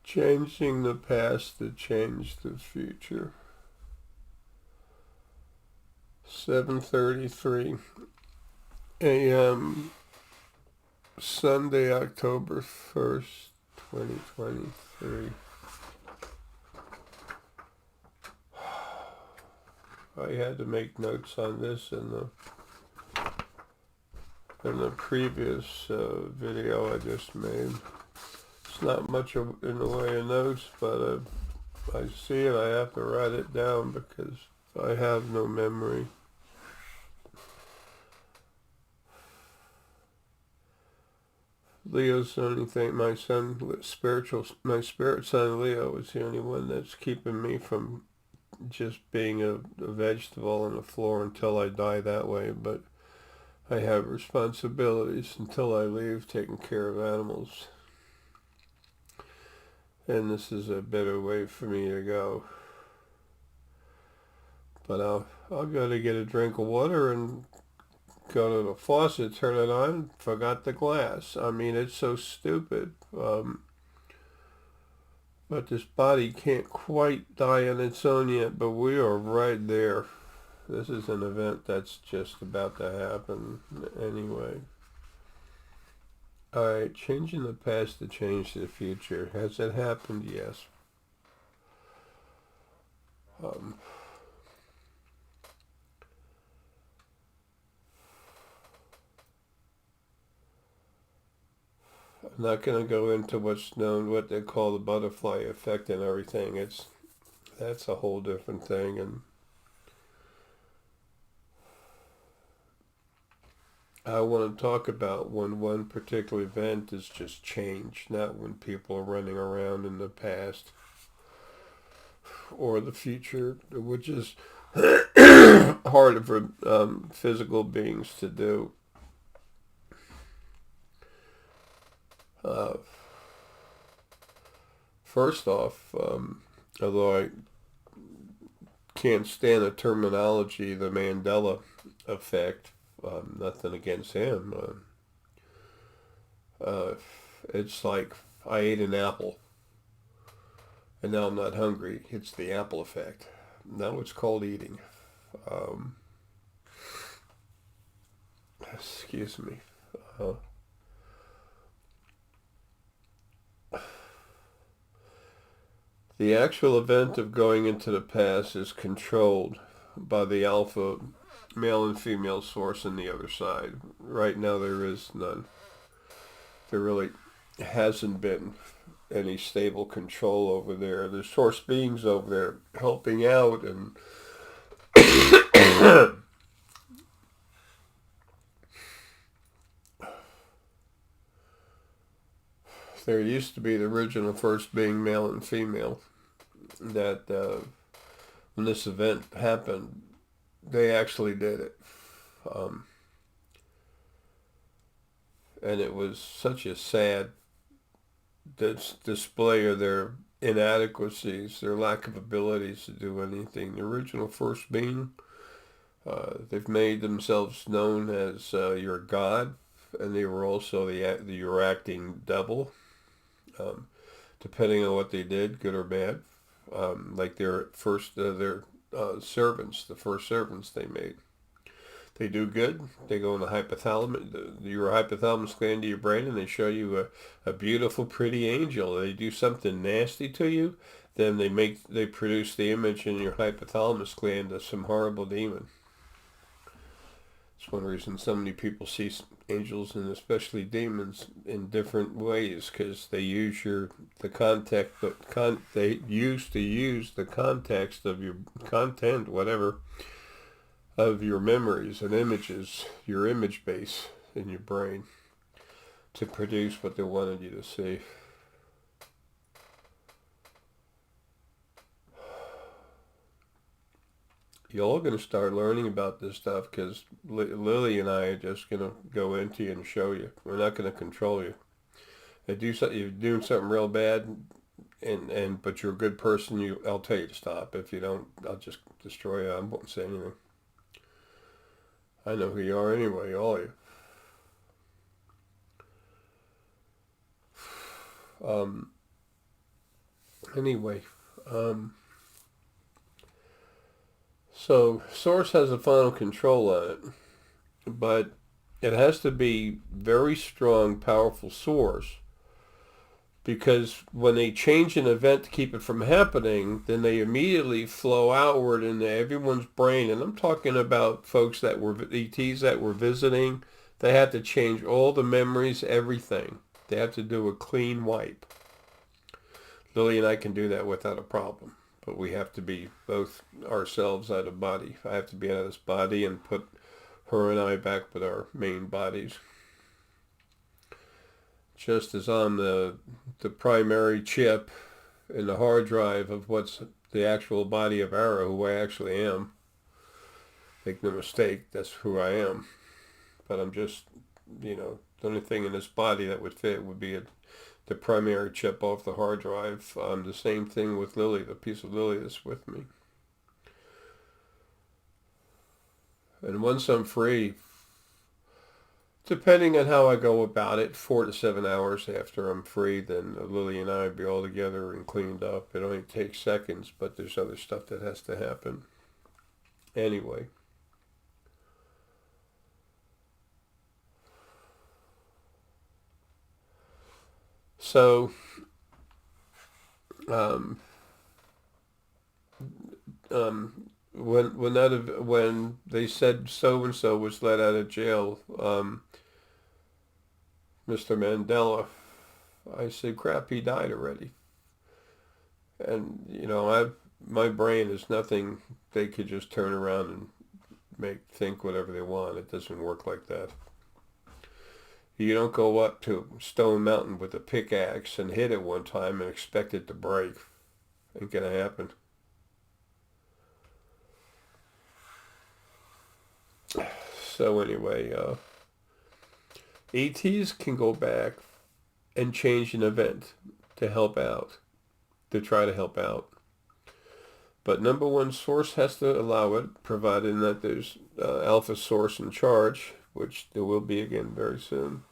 Changing the past to change the future. 7:33 a.m. Sunday, October 1st, 2023. I had to make notes on this in the previous video I just made. It's not much in the way of notes, but I see it, I have to write it down because I have no memory. Leo's the only thing, my spirit son Leo is the only one that's keeping me from just being a vegetable on the floor until I die that way, but I have responsibilities until I leave taking care of animals. And this is a better way for me to go. But I'll go to get a drink of water and go to the faucet, turn it on, forgot the glass. I mean, it's so stupid. But this body can't quite die on its own yet, but we are right there. This is an event that's just about to happen anyway. Alright, changing the past to change the future. Has it happened? Yes. I'm not going to go into what's known, what they call the butterfly effect and everything. That's a whole different thing, and I want to talk about when one particular event is just change, not when people are running around in the past or the future, which is hard for physical beings to do. First off, although I can't stand the terminology, the Mandela effect, nothing against him. It's like I ate an apple and now I'm not hungry. It's the apple effect. Now it's called eating. Um, Excuse me. Uh, the actual event of going into the past is controlled by the alpha male and female source on the other side. Right now there is none. There really hasn't been any stable control over there. There's source beings over there helping out, and there used to be the original first being male and female that when this event happened, they actually did it. Um, and it was such a sad display of their inadequacies, their lack of abilities to do anything. The original first being, they've made themselves known as your god, and they were also your acting devil, um, depending on what they did, good or bad. Like their servants, the first servants they made. They do good. They go in the hypothalamus, your hypothalamus gland to your brain, and they show you a beautiful, pretty angel. They do something nasty to you, then they produce the image in your hypothalamus gland of some horrible demon. It's one reason so many people see angels and especially demons in different ways, because they use the context, they used to use the context of your content, whatever, of your memories and images, your image base in your brain, to produce what they wanted you to see. Y'all going to start learning about this stuff, because Lily and I are just going to go into you and show you. We're not going to control you. If you're doing something real bad, but you're a good person, I'll tell you to stop. If you don't, I'll just destroy you. I won't say anything. I know who you are anyway, all of you. Anyway, so Source has a final control on it, but it has to be very strong, powerful Source, because when they change an event to keep it from happening, then they immediately flow outward into everyone's brain. And I'm talking about folks that were ETs that were visiting. They had to change all the memories, everything. They have to do a clean wipe. Lily and I can do that without a problem. But we have to be both ourselves out of body. I have to be out of this body and put her and I back with our main bodies. Just as I'm the primary chip in the hard drive of what's the actual body of Ara, who I actually am. Make no mistake, that's who I am. But I'm just, the only thing in this body that would fit would be the primary chip off the hard drive. The same thing with Lily, the piece of Lily that's with me. And once I'm free, depending on how I go about it, 4 to 7 hours after I'm free, then Lily and I will be all together and cleaned up. It only takes seconds, but there's other stuff that has to happen. Anyway. So, when they said so and so was let out of jail, Mr. Mandela, I said, crap, he died already. And my brain is nothing they could just turn around and think whatever they want. It doesn't work like that. You don't go up to Stone Mountain with a pickaxe and hit it one time and expect it to break. Ain't gonna happen. So anyway, ETs can go back and change an event to help out, to try to help out. But number one, Source has to allow it, provided that there's Alpha Source in charge, which there will be again very soon.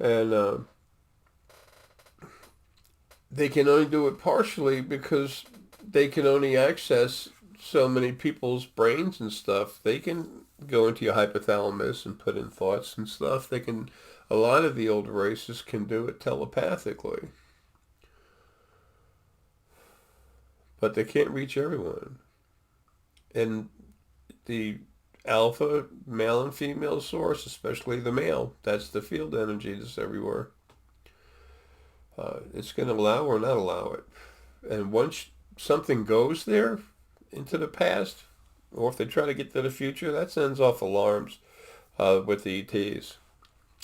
And they can only do it partially because they can only access so many people's brains and stuff. They can go into your hypothalamus and put in thoughts and stuff. A lot of the older races can do it telepathically. But they can't reach everyone. And the alpha, male and female Source, especially the male, that's the field energy that's everywhere. It's going to allow or not allow it. And once something goes there into the past, or if they try to get to the future, that sends off alarms with the ETs,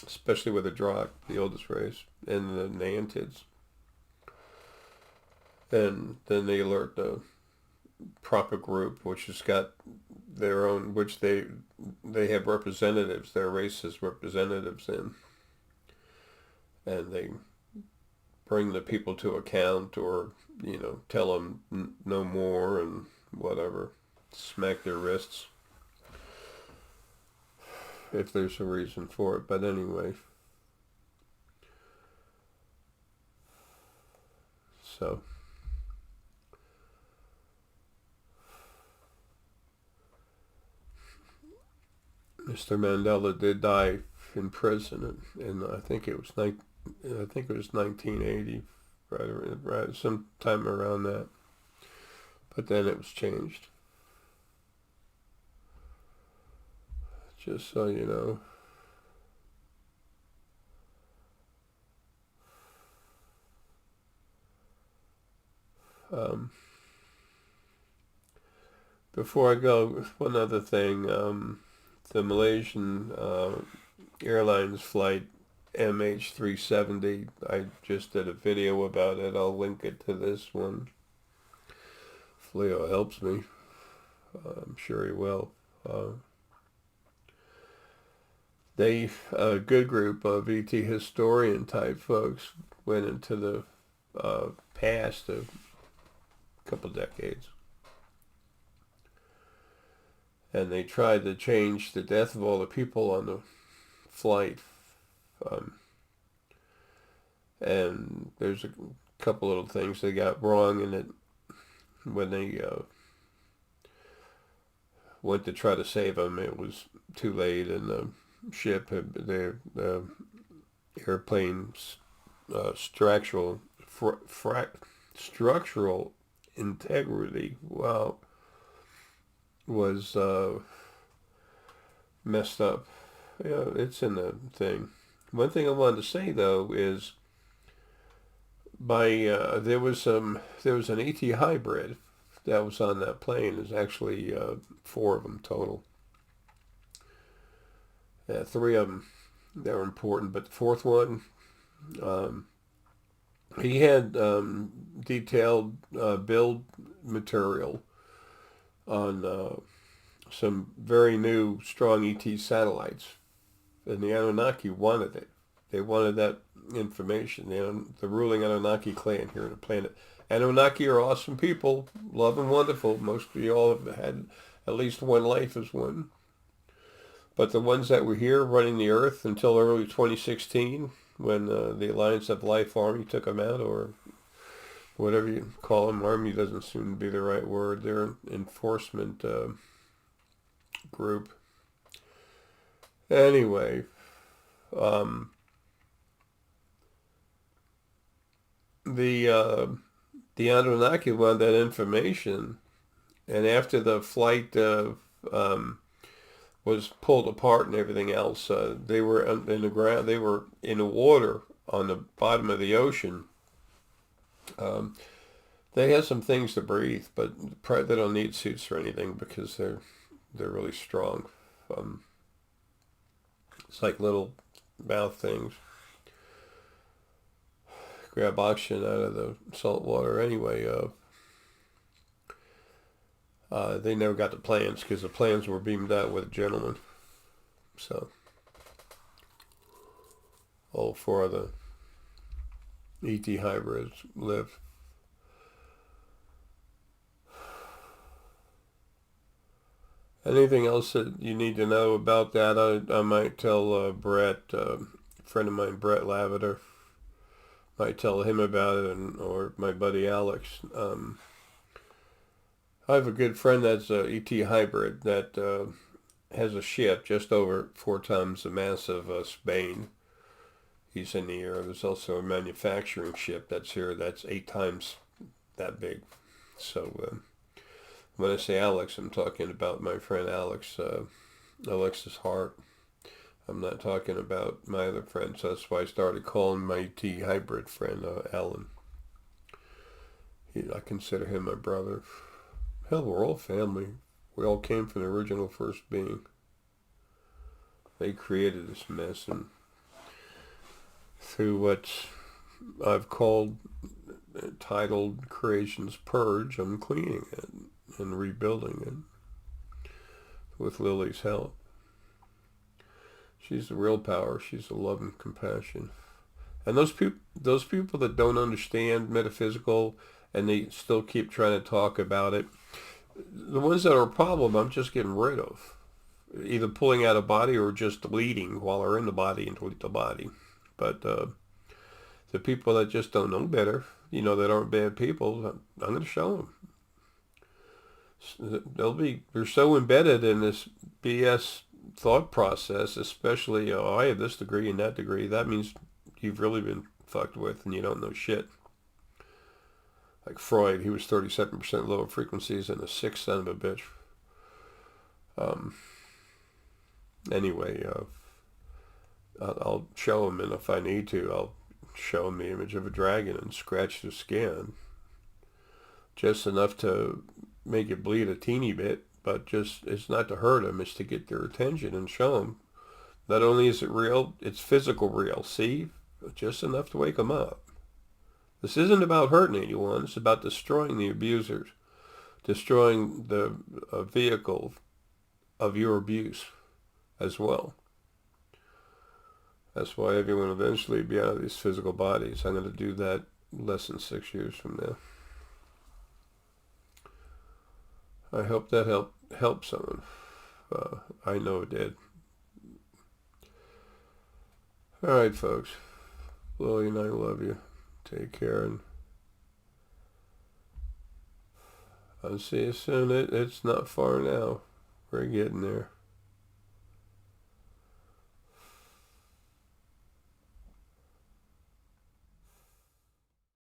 especially with the Drak, the oldest race, and the Neantids. And then they alert the proper group, which has got their own, which they have representatives, their race has representatives in, and they bring the people to account, or tell them no more and whatever, smack their wrists if there's a reason for it. But anyway, so Mr. Mandela did die in prison, and I think it was 1980, right, sometime around that. But then it was changed. Just so you know. Before I go, one other thing. The Malaysian Airlines flight MH370, I just did a video about it. I'll link it to this one. If Leo helps me. I'm sure he will. A good group of ET historian type folks went into the past a couple decades. And they tried to change the death of all the people on the flight. And there's a couple little things they got wrong in it when they went to try to save him. It was too late, and the ship had the airplane's structural structural integrity, wow, was messed up. Yeah, it's in the thing. One thing I wanted to say though is by there was an ET hybrid that was on that plane. There's actually four of them total. Three of them that were important, but the fourth one, um, he had detailed build material on some very new strong ET satellites, and the Anunnaki wanted it. They wanted that information. The ruling Anunnaki clan here on the planet. Anunnaki are awesome people, love and wonderful. Most of you all have had at least one life as one. But the ones that were here running the earth until early 2016, when the Alliance of Life Army took them out, or whatever you call them, army doesn't seem to be the right word. They're an enforcement group. Anyway, um, the Anunnaki wanted that information, and after the flight was pulled apart and everything else, they were in the ground. They were in the water on the bottom of the ocean. Um, they had some things to breathe, but they don't need suits or anything because they're really strong. Um, it's like little mouth things. Grab oxygen out of the salt water anyway. They never got the plans because the plans were beamed out with a gentleman. So all four of the ET hybrids lived. Anything else that you need to know about that? I might tell Brett, a friend of mine, Brett Lavender. Might tell him about it, or my buddy Alex. I have a good friend that's a ET hybrid that has a ship just over 4 times the mass of Spain. He's in the air. There's also a manufacturing ship that's here that's 8 times that big. So when I say Alex, I'm talking about my friend Alex, Alexis Hart. I'm not talking about my other friend, so that's why I started calling my ET hybrid friend Alan. I consider him my brother. Hell, we're all family. We all came from the original first being. They created this mess, and through what I've titled Creation's Purge, I'm cleaning it and rebuilding it with Lily's help. She's the real power. She's the love and compassion. And those people that don't understand metaphysical and they still keep trying to talk about it, the ones that are a problem, I'm just getting rid of. Either pulling out a body or just deleting while they're in the body and delete the body. But the people that just don't know better, that aren't bad people, I'm going to show them. They're so embedded in this BS thought process, especially, I have this degree and that degree. That means you've really been fucked with and you don't know shit. Like Freud, he was 37% lower frequencies and a sick son of a bitch. Anyway, I'll show him, and if I need to, I'll show him the image of a dragon and scratch the skin. Just enough to make it bleed a teeny bit, but it's not to hurt them, it's to get their attention and show them. Not only is it real, it's physical real. See? Just enough to wake them up. This isn't about hurting anyone. It's about destroying the abusers. Destroying the vehicle of your abuse as well. That's why everyone will eventually be out of these physical bodies. I'm going to do that less than 6 years from now. I hope that helped someone. I know it did. All right, folks. Lily and I love you. Take care, and I'll see you soon. It's not far now. We're getting there.